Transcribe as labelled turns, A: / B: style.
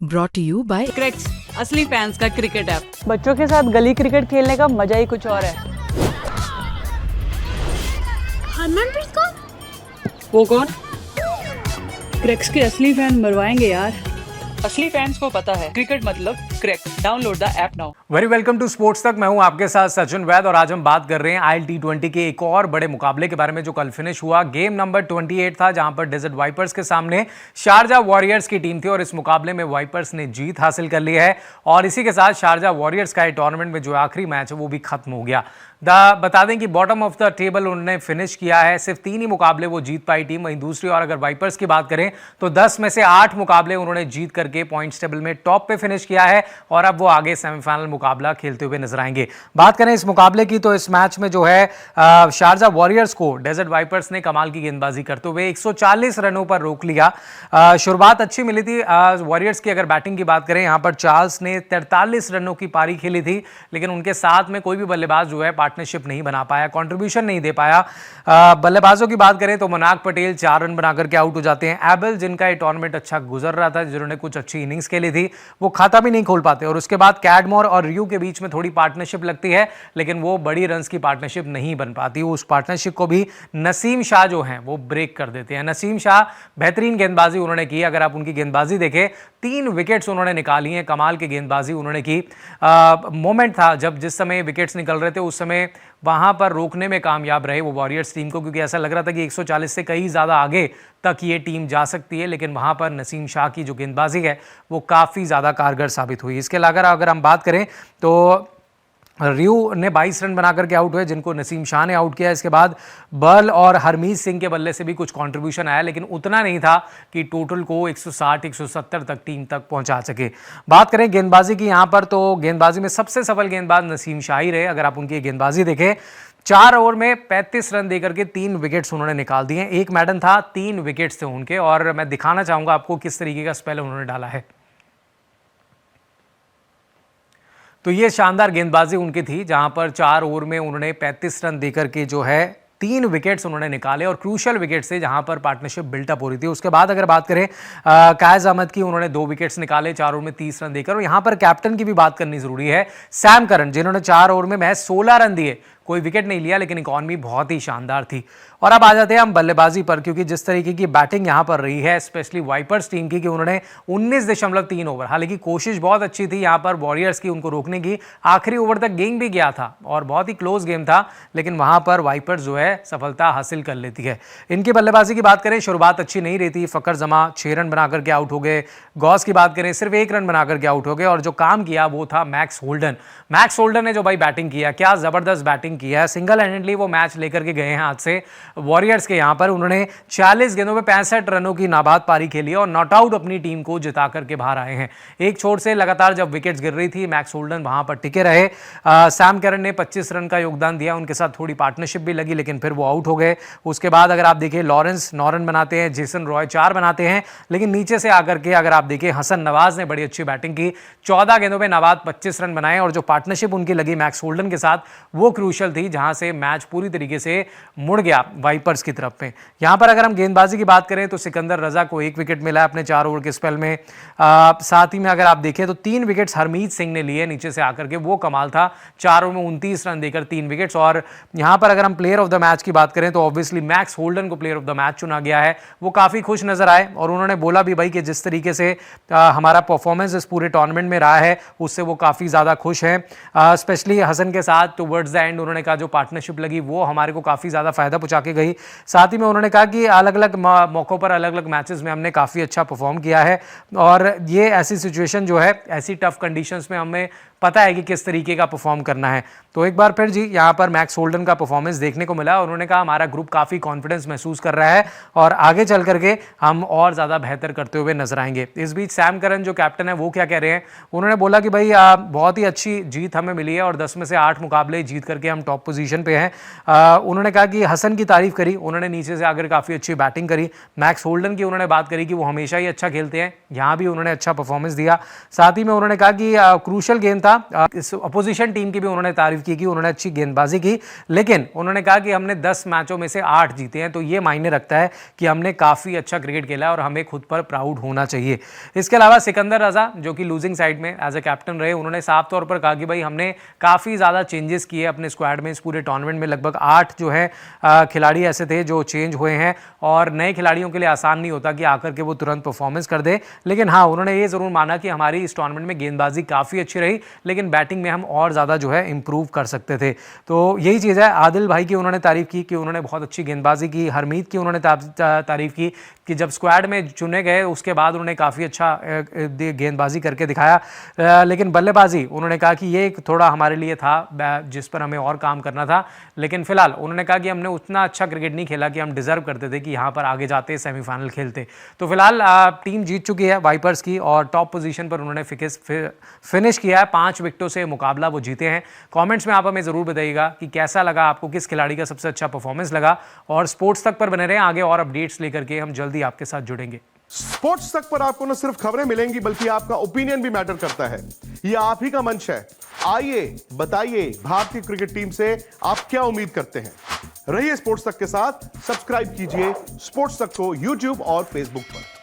A: Brought to you by
B: cracks, असली fans का cricket app.
C: बच्चों के साथ गली क्रिकेट खेलने का मजा ही कुछ और है।
D: हरमनप्रीत कौर?
B: वो कौन? क्रैक्स के असली फैन मरवाएंगे यार। असली फैंस को पता है क्रिकेट मतलब crack. Download the app now.
E: Very welcome to sports Tak. मैं हूं आपके साथ सचिन वैद और आज हम बात कर रहे हैं आईएल टी20 के एक और बड़े मुकाबले के बारे में जो कल फिनिश हुआ। गेम नंबर 28 था जहां पर डेजर्ट वाइपर्स के सामने शारजा वॉरियर्स की टीम थी और इस मुकाबले में वाइपर्स ने जीत हासिल कर ली है और इसी के साथ शारजा वॉरियर्स का टूर्नामेंट में जो आखिरी मैच है वो भी खत्म हो गया। बता दें कि बॉटम ऑफ द टेबल उन्होंने फिनिश किया है, सिर्फ 3 ही मुकाबले वो जीत पाई टीम। वहीं दूसरी ओर अगर वाइपर्स की बात करें तो 10 में से 8 मुकाबले उन्होंने जीत करके पॉइंट्स टेबल में टॉप पे फिनिश किया है और अब वो आगे सेमीफाइनल मुकाबला खेलते हुए नजर आएंगे। बात करें इस मुकाबले की तो इस मैच में जो है शारजा वॉरियर्स को डेजर्ट वाइपर्स ने कमाल की गेंदबाजी करते हुए 140 रनों पर रोक लिया। शुरुआत अच्छी मिली थी वॉरियर्स की। अगर बैटिंग की बात करें यहां पर चार्ल्स ने 43 रनों की पारी खेली थी, लेकिन उनके साथ में कोई भी बल्लेबाज जो है पार्टनरशिप नहीं बना पाया, कंट्रीब्यूशन नहीं दे पाया। बल्लेबाजों की बात करें तो मनाक पटेल 4 रन बनाकर के आउट हो जाते हैं। एबल जिनका ये टूर्नामेंट अच्छा गुजर रहा था, जिन्होंने कुछ अच्छी इनिंग्स खेली थी, वो खाता भी नहीं खोल पाते और उसके बाद कैडमोर और रियू के बीच में थोड़ी पार्टनरशिप लगती है, लेकिन वो बड़ी रन्स की पार्टनरशिप नहीं बन पाती। उस पार्टनरशिप को भी नसीम शाह जो हैं वो ब्रेक कर देते हैं। नसीम शाह बेहतरीन गेंदबाजी उन्होंने की। अगर आप उनकी गेंदबाजी देखें, 3 विकेट्स उन्होंने निकाली हैं, कमाल की गेंदबाजी उन्होंने की। मोमेंट था जब जिस समय विकेट्स निकल रहे थे उस समय वहां पर रोकने में कामयाब रहे वो वॉरियर्स टीम को, क्योंकि ऐसा लग रहा था कि 140 से कहीं ज्यादा आगे तक ये टीम जा सकती है, लेकिन वहां पर नसीम शाह की जो गेंदबाजी है वो काफी ज्यादा कारगर साबित हुई। इसके अलावा अगर हम बात करें तो रियू ने 22 रन बनाकर के आउट हुए, जिनको नसीम शाह ने आउट किया। इसके बाद बर्ल और हरमीत सिंह के बल्ले से भी कुछ कंट्रीब्यूशन आया, लेकिन उतना नहीं था कि टोटल को 160-170 तक टीम तक पहुंचा सके। बात करें गेंदबाजी की यहां पर तो गेंदबाजी में सबसे सफल गेंदबाज नसीम शाह ही रहे। अगर आप उनकी गेंदबाजी देखें, 4 ओवर में 35 रन देकर के 3 विकेट्स उन्होंने निकाल दिए। एक मैडन था, 3 विकेट्स थे उनके और मैं दिखाना चाहूंगा आपको किस तरीके का स्पेल उन्होंने डाला है। तो ये शानदार गेंदबाजी उनकी थी जहां पर 4 ओवर में उन्होंने 35 रन देकर के जो है 3 विकेट्स उन्होंने निकाले और क्रूशियल विकेट से जहां पर पार्टनरशिप बिल्टअप हो रही थी। उसके बाद अगर बात करें कायज अहमद की, उन्होंने 2 विकेट्स निकाले 4 ओवर में 30 रन देकर। और यहां पर कैप्टन की भी बात करनी जरूरी है, सैम करन, जिन्होंने 4 ओवर में महज 16 रन दिए, कोई विकेट नहीं लिया, लेकिन इकॉनमी बहुत ही शानदार थी। और अब आ जाते हैं हम बल्लेबाजी पर, क्योंकि जिस तरीके की बैटिंग यहां पर रही है स्पेशली वाइपर्स टीम की, कि उन्होंने 19.3 ओवर, हालांकि कोशिश बहुत अच्छी थी यहां पर वॉरियर्स की उनको रोकने की, आखिरी ओवर तक गेम भी गया था और बहुत ही क्लोज गेम था, लेकिन वहां पर वाइपर्स जो है सफलता हासिल कर लेती है। इनकी बल्लेबाजी की बात करें, शुरुआत अच्छी नहीं रही थी। फकर जमा 6 रन बनाकर के आउट हो गए। गॉस की बात करें, सिर्फ 1 रन बनाकर के आउट हो गए और जो काम किया वो था मैक्स होल्डन। मैक्स होल्डन ने जो भाई बैटिंग किया, क्या जबरदस्त बैटिंग किया है। सिंगल हैंडेडली वो मैच लेकर के गए हैं आज से वॉरियर्स के। यहां पर उन्होंने 40 गेंदों में 65 रनों की नाबाद पारी खेली और नॉट आउट अपनी टीम को जिता करके बाहर आए हैं। एक छोर से लगातार जब विकेट्स गिर रही थी, मैक्स होल्डन वहां पर टिके रहे। सैम करन ने 25 रन का योगदान दिया, उनके साथ थोड़ी पार्टनरशिप भी लगी, लेकिन फिर वो आउट हो गए। उसके बाद अगर आप देखिए, लॉरेंस 9 रन बनाते हैं, जेसन रॉय 4 बनाते हैं, लेकिन नीचे से आकर के अगर आप देखिए हसन नवाज ने बड़ी अच्छी बैटिंग की, 14 गेंदों में नवाज 25 रन बनाए और जो पार्टनरशिप उनकी लगी मैक्स होल्डन के साथ वो क्रूशियल थी, जहां से मैच पूरी तरीके से मुड़ गया वाइपर्स की तरफ में। यहां पर अगर हम गेंदबाजी की बात करें तो सिकंदर रजा को 1 विकेट मिला अपने 4 ओवर के स्पेल में। साथ ही में अगर आप देखें तो 3 विकेट्स हरमीत सिंह ने लिए नीचे से आकर के, वो कमाल था। 4 ओवर में 29 रन देकर 3 विकेट्स। और यहां पर अगर हम प्लेयर ऑफ द मैच की बात करें तो ऑब्वियसली मैक्स होल्डन को प्लेयर ऑफ द मैच चुना गया है। वो काफी खुश नजर आए और उन्होंने बोला भी भाई कि जिस तरीके से हमारा परफॉर्मेंस इस पूरे टूर्नामेंट में रहा है उससे वो काफी ज्यादा खुश हैं। स्पेशली हसन के साथ टुवर्ड्स द एंड उन्होंने कहा जो पार्टनरशिप लगी वो हमारे को काफी ज्यादा फायदा पहुंचा के गई। साथ ही में उन्होंने कहा कि अलग अलग मौकों पर अलग अलग मैचेस में हमने काफी अच्छा परफॉर्म किया है और ये ऐसी सिचुएशन जो है, ऐसी टफ कंडीशंस में हमें पता है कि किस तरीके का परफॉर्म करना है। तो एक बार फिर जी यहां पर मैक्स होल्डन का परफॉर्मेंस देखने को मिला और उन्होंने कहा हमारा ग्रुप काफी कॉन्फिडेंस महसूस कर रहा है और आगे चल करके हम और ज्यादा बेहतर करते हुए नजर आएंगे। इस बीच सैम करन जो कैप्टन है वो क्या कह रहे हैं, उन्होंने बोला कि भाई बहुत ही अच्छी जीत हमें मिली है और 10 में से 8 मुकाबले जीत करके हम टॉप पोजीशन पे हैं। उन्होंने कहा कि हसन की तारीफ करी, उन्होंने नीचे से आकर काफ़ी अच्छी बैटिंग करी। मैक्स होल्डन की उन्होंने बात करी कि वो हमेशा ही अच्छा खेलते हैं, यहाँ भी उन्होंने अच्छा परफॉर्मेंस दिया। साथ ही में उन्होंने कहा कि क्रूशल गेंद था, इस अपोजिशन टीम की भी उन्होंने तारीफ की कि उन्होंने अच्छी गेंदबाजी की, लेकिन उन्होंने कहा कि हमने 10 मैचों में से 8 जीते हैं, तो ये मायने रखता है कि हमने काफ़ी अच्छा क्रिकेट खेला और हमें खुद पर प्राउड होना चाहिए। इसके अलावा सिकंदर रजा जो कि लूजिंग साइड में एज ए कैप्टन रहे, उन्होंने साफ तौर पर कहा कि भाई हमने काफ़ी ज़्यादा चेंजेस किए अपने स्क्वाड में। इस पूरे टूर्नामेंट में लगभग 8 जो है खिलाड़ी ऐसे थे जो चेंज हुए हैं, और नए खिलाड़ियों के लिए आसान नहीं होता कि आकर के वो तुरंत परफॉर्मेंस कर दे। लेकिन हाँ, उन्होंने ये ज़रूर माना कि हमारी इस टूर्नामेंट में गेंदबाजी काफ़ी अच्छी रही, लेकिन बैटिंग में हम और ज़्यादा जो है इंप्रूव कर सकते थे। तो यही चीज़ है। आदिल भाई की उन्होंने तारीफ की कि उन्होंने बहुत अच्छी गेंदबाजी की। हरमीत की उन्होंने तारीफ की कि जब स्क्वाड में चुने गए उसके बाद उन्होंने काफ़ी अच्छा गेंदबाजी करके दिखाया। लेकिन बल्लेबाजी उन्होंने कहा कि ये थोड़ा हमारे लिए था जिस पर हमें और काम करना था। लेकिन फिलहाल उन्होंने कहा कि हमने उतना अच्छा क्रिकेट नहीं खेला कि हम डिजर्व करते थे कि यहाँ पर आगे जाते सेमीफाइनल खेलते। तो फिलहाल टीम जीत चुकी है वाइपर्स की, और टॉप पोजीशन पर उन्होंने फिनिश किया है। 5 विकेटों से मुकाबला वो जीते हैं। कमेंट्स में आप हमें ज़रूर बताइएगा कि कैसा लगा आपको, किस खिलाड़ी का सबसे अच्छा परफॉर्मेंस लगा। और स्पोर्ट्स तक पर बने रहें, आगे और अपडेट्स लेकर के हम जल्दी आपके साथ जुड़ेंगे।
A: स्पोर्ट्स तक पर आपको न सिर्फ खबरें मिलेंगी बल्कि आपका ओपिनियन भी मैटर करता है। यह आप ही का मंच है। आइए बताइए भारतीय क्रिकेट टीम से आप क्या उम्मीद करते हैं। रहिए स्पोर्ट्स तक के साथ। सब्सक्राइब कीजिए स्पोर्ट्स तक को यूट्यूब और फेसबुक पर।